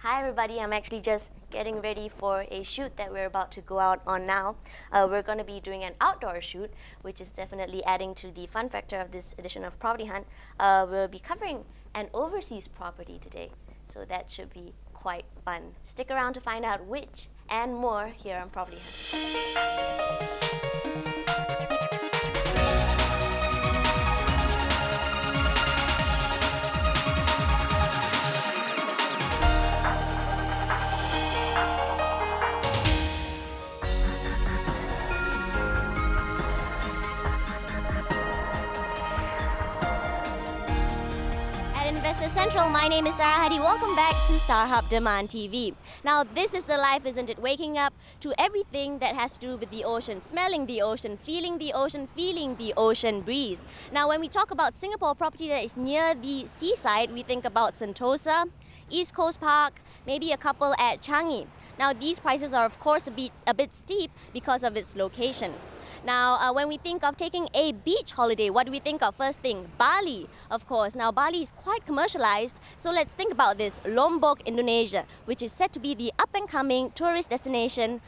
Hi everybody, I'm actually just getting ready for a shoot that we're about to go out on now. We're going to be doing an outdoor shoot, which is definitely adding to the fun factor of this edition of Property Hunt. We'll be covering an overseas property today, so that should be quite fun. Stick around to find out which and more here on Property Hunt. Investor Central, my name is Sarah Hadi. Welcome back to StarHub Demand TV. Now, this is the life, isn't it? Waking up to everything that has to do with the ocean, smelling the ocean, feeling the ocean breeze. Now, when we talk about Singapore property that is near the seaside, we think about Sentosa, East Coast Park, maybe a couple at Changi. Now, these prices are, of course, a bit steep because of its location. Now, when we think of taking a beach holiday, what do we think of? First thing, Bali, of course. Now, Bali is quite commercialized, so let's think about this. Lombok, Indonesia, which is set to be the up-and-coming tourist destination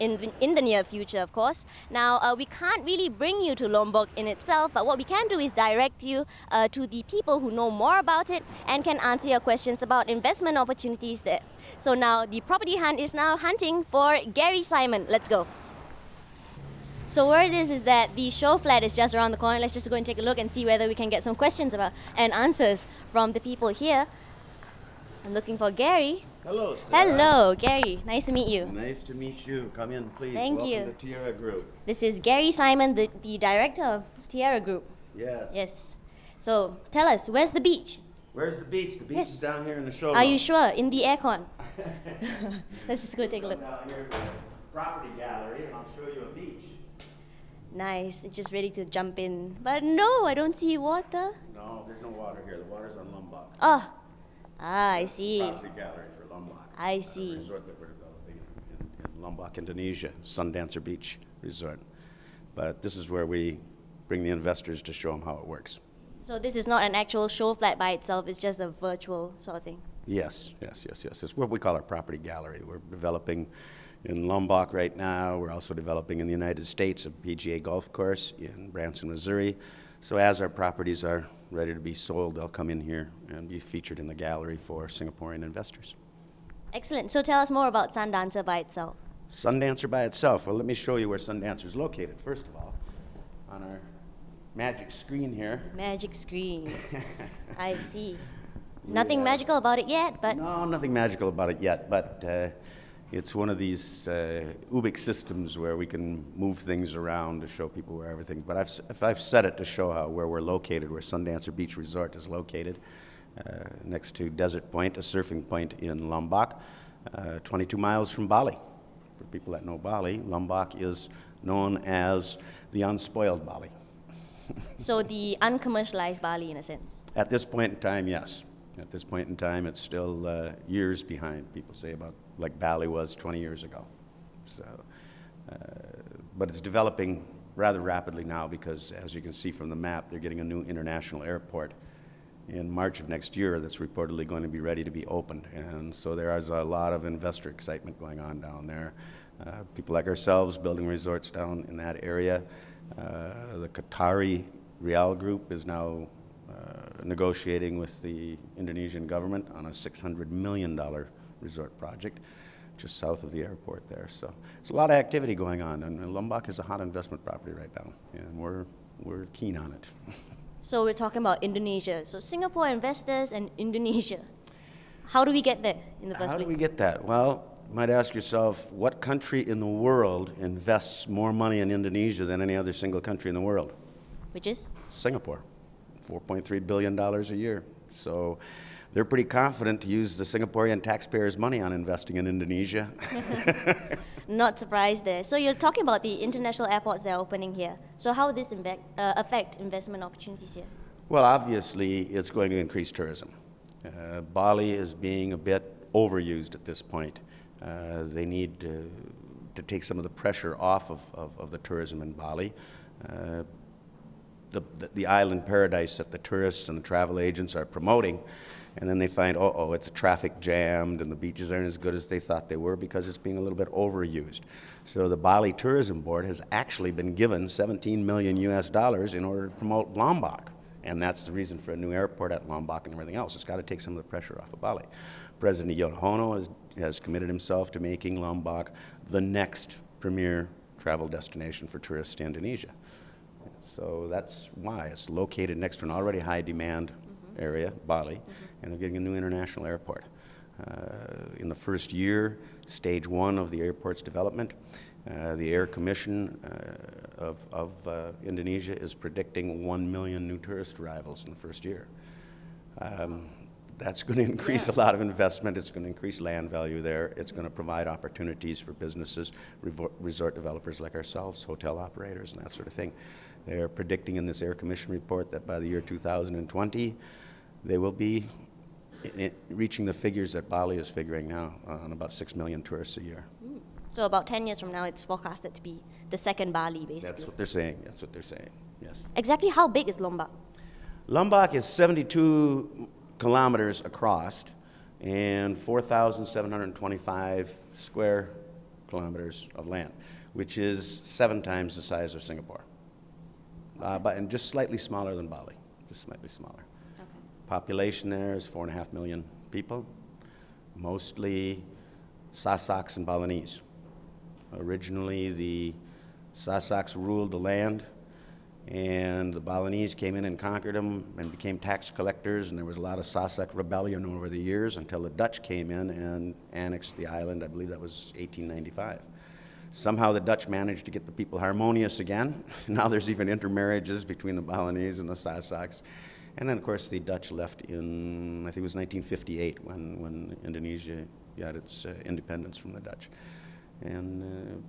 in the near future, of course. Now, we can't really bring you to Lombok in itself, but what we can do is direct you to the people who know more about it and can answer your questions about investment opportunities there. So now, the Property Hunt is now hunting for Gary Simon. Let's go. So where it is that the show flat is just around the corner. Let's just go and take a look and see whether we can get some questions about and answers from the people here. I'm looking for Gary. Hello, Sarah. Hello, Gary. Nice to meet you. Nice to meet you. Come in, please. Thank you. Welcome to Tierra Group. This is Gary Simon, the director of Tierra Group. Yes. Yes. So tell us, where's the beach? Where's the beach? The beach Yes. is down here in the showroom. Are you sure? In the aircon. Let's just go take a look. Down here to the property gallery, and I'll show you a beach. Nice. It's just ready to jump in. But no, I don't see water. No, there's no water here. The water's on Lombok. Oh. Ah, I see. Property gallery for Lombok. I see. The resort that we're developing in Lombok, Indonesia, Sundancer Beach Resort. But this is where we bring the investors to show them how it works. So this is not an actual show flat by itself, it's just a virtual sort of thing? Yes. It's what we call our property gallery. We're developing in Lombok right now. We're also developing in the United States a PGA golf course in Branson, Missouri. So as our properties are ready to be sold, they'll come in here and be featured in the gallery for Singaporean investors. Excellent. So tell us more about Sundancer by itself. Sundancer by itself. Well, let me show you where Sundancer is located, first of all, on our magic screen here. Magic screen. I see. Nothing magical about it yet, but... No, nothing magical about it yet, but it's one of these Ubik systems where we can move things around to show people where everything. But I've set it to show where we're located, where Sundancer Beach Resort is located, next to Desert Point, a surfing point in Lombok, 22 miles from Bali. For people that know Bali, Lombok is known as the unspoiled Bali. So the uncommercialized Bali, in a sense? At this point in time, yes. At this point in time, it's still years behind, people say, about like Bali was 20 years ago. So, but it's developing rather rapidly now because, as you can see from the map, they're getting a new international airport in March of next year that's reportedly going to be ready to be opened. And so there is a lot of investor excitement going on down there. People like ourselves building resorts down in that area. The Qatari Real Group is now negotiating with the Indonesian government on a $600 million resort project just south of the airport there. So there's a lot of activity going on, and Lombok is a hot investment property right now, and we're keen on it. So we're talking about Indonesia. So Singapore investors and Indonesia. How do we get there in the first place? How do we get that? Well, you might ask yourself, what country in the world invests more money in Indonesia than any other single country in the world? Which is? Singapore. $4.3 billion a year. So they're pretty confident to use the Singaporean taxpayers' money on investing in Indonesia. Not surprised there. So you're talking about the international airports that are opening here. So how will this affect investment opportunities here? Well, obviously, it's going to increase tourism. Bali is being a bit overused at this point. They need to take some of the pressure off of the tourism in Bali. The island paradise that the tourists and the travel agents are promoting And then they find, oh, it's traffic jammed and the beaches aren't as good as they thought they were because it's being a little bit overused. So the Bali Tourism Board has actually been given $17 million in order to promote Lombok. And that's the reason for a new airport at Lombok and everything else. It's got to take some of the pressure off of Bali. President Yohono has committed himself to making Lombok the next premier travel destination for tourists to Indonesia. So that's why it's located next to an already high demand area, Bali, and they're getting a new international airport. In the first year, stage one of the airport's development, the Air Commission of Indonesia is predicting 1 million new tourist arrivals in the first year. That's going to increase a lot of investment. It's going to increase land value there. It's going to provide opportunities for businesses, resort developers like ourselves, hotel operators, and that sort of thing. They're predicting in this Air Commission report that by the year 2020, they will be reaching the figures that Bali is figuring now on about 6 million tourists a year. So about 10 years from now, it's forecasted to be the second Bali, basically. That's what they're saying. That's what they're saying, yes. Exactly how big is Lombok? Lombok is 72 kilometers across and 4,725 square kilometers of land, which is 7 times the size of Singapore. And just slightly smaller than Bali, just slightly smaller. Okay. Population there is 4.5 million people, mostly Sasaks and Balinese. Originally, the Sasaks ruled the land, and the Balinese came in and conquered them and became tax collectors, and there was a lot of Sasak rebellion over the years until the Dutch came in and annexed the island. I believe that was 1895. Somehow the Dutch managed to get the people harmonious again. Now there's even intermarriages between the Balinese and the Sasaks. And then, of course, the Dutch left in, I think it was 1958 when Indonesia got its independence from the Dutch. And